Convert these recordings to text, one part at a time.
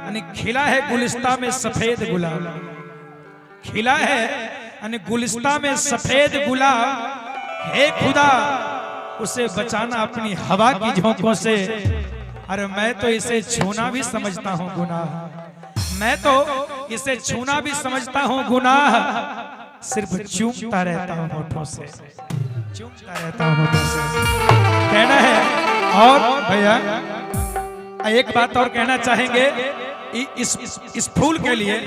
यानी खिला है गुलिस्ता में सफेद गुलाब, खिला है यानी गुलिस्ता में सफेद गुलाब। हे खुदा उसे बचाना अपनी हवा की झोंकों से। अरे मैं तो इसे छूना भी समझता हूँ गुनाह, मैं तो इसे छूना भी समझता हूँ गुनाह। सिर्फ चूमता रहता हूँ होठों से, चूमता रहता हूँ होठों से। कहना है और भैया एक बात और कहना चाहेंगे इस फूल के लिए।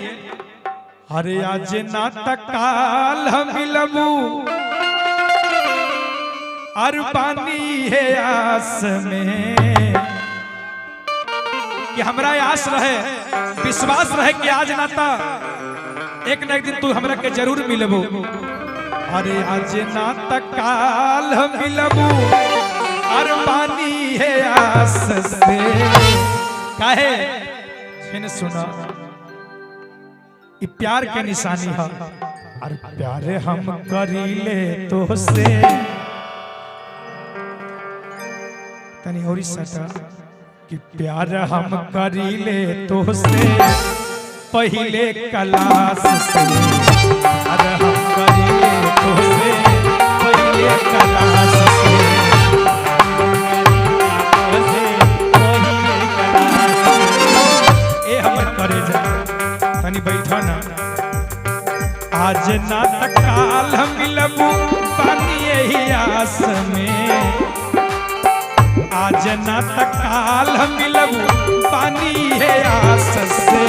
अरे आज नाटक काल हम मिलबू और पानी है आस में, कि हमरा आस रहे, विश्वास रहे कि आज नाता एक न एक दिन तू हमरा के जरूर मिलबू। अरे आज नाटक काल हम मिलबू और पानी है आस से। काहे जिन सुना प्यार के निशानी है, और प्यार हम करीले तो से। तनी और सटा कि प्यार हम करीले तो से पहले क्लास से। अरे हम करीले तो से पहले क्लास से। ए हमर करे जा तनी बैठा ना। आज नाटक काल हम मिलबू पानी यही आस में। आज नाटक काल हम मिलबू पानी है आस से।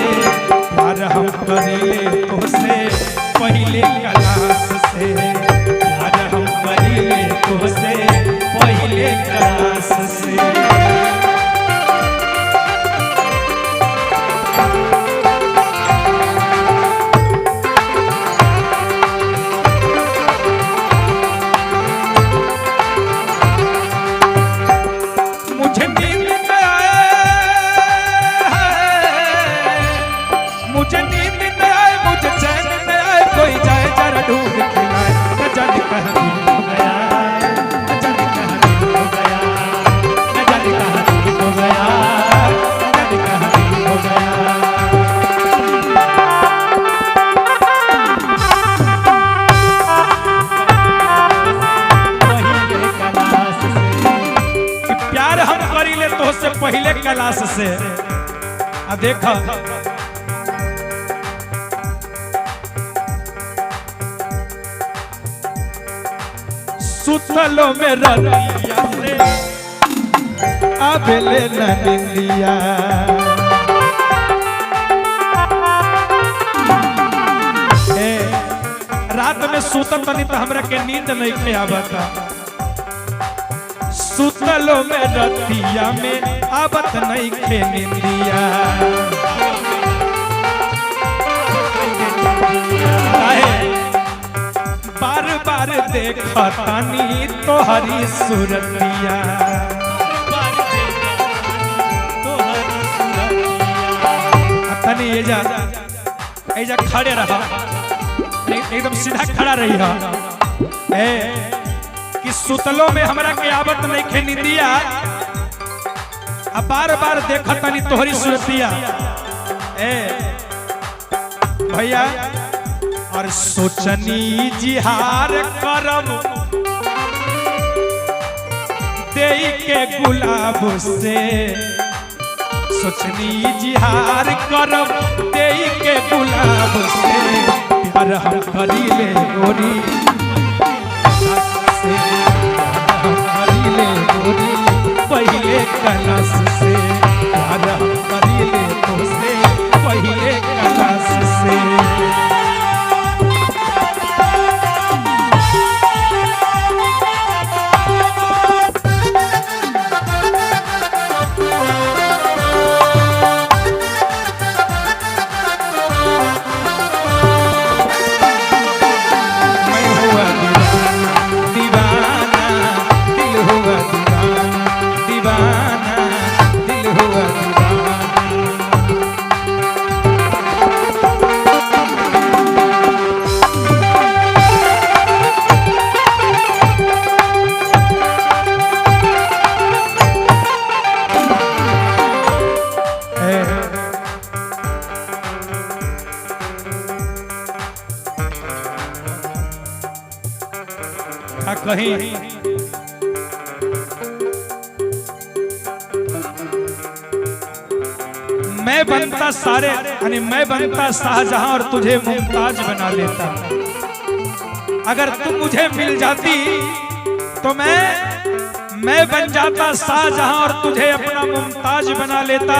प्यार हम करीले तो से पहले क्लास से। प्यार हम करीले तो से पहले क्लास से। पहले क्लास से देखा सुतलो में रतिया से आबेले ननिया। रात में सुतत तनी तो हमरा के नींद नहीं के आवता। सुतलो में रतिया में आवत नहीं खे निंदिया। बार बार देखतानी तोहरी सूरतिया। तनी एजा खड़े रहा, एकदम सीधा खड़ा रही है कि सुतलो में हमरा के आवत नहीं खे निंदिया। अब बार बार देखतानी तोहरी सूरतिया। भैया और सोचनी जिहार करम देई के गुलाब से। सोचनी जिहार करम देई के गुलाब से। प्यार हम करीले गोरी से। हम करीले गोरी पहले क्लास से। प्यार हम करीले तो से पहले क्लास से। दीवाना दिल हुआ दीवाना। कहीं मैं बनता सारे यानी मैं बनता शाहजहां और तुझे मुमताज बना लेता। अगर तुम मुझे मिल जाती तो मैं बन जाता शाहजहां और तुझे अपना मुमताज बना लेता।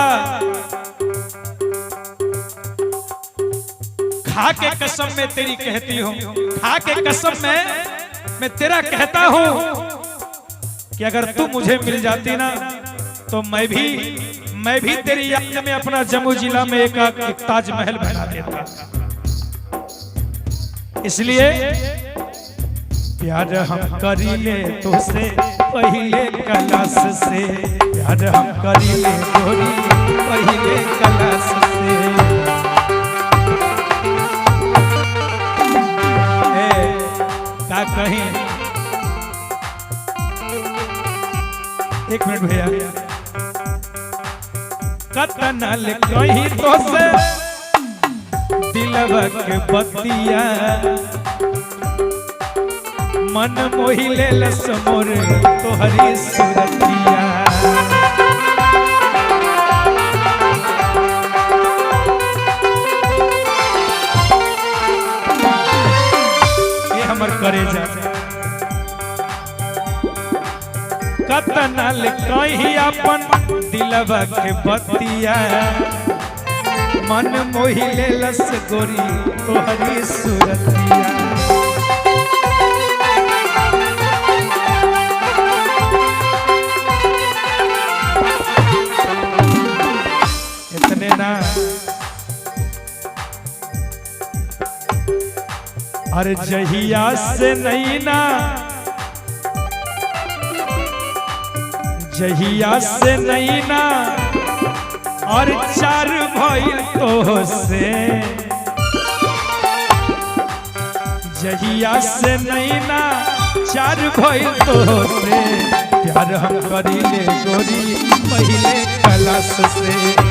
खा के कसम में तेरी कहती हूँ, खा के कसम में मैं तेरा कहता हूँ कि अगर तू मुझे मिल जाती ना तो मैं भी तेरी याद में अपना जम्मू जिला में एक ताजमहल बना देता। इसलिए प्यार हम करीले तो से पहले कलास से, प्यार हम करीले गोरी पहले कलास से। का कहीं एक मिनट भैया, कतनल कहीं तो से दिलवा के बतिया मन मोहिले लस मोर तोहरी सूरतिया। ये हमर करे जा कतनल कहीं अपन दिलवा के बतिया मन मोहिले लस गोरी तोहरी सूरतिया। इतने ना अरे जहिया से नहीं ना, जहिया से नहीं ना और चार भइल तो से, जहिया से नहीं ना चार भइल तो से। प्यार हम करीले गोरी पहले कलास से।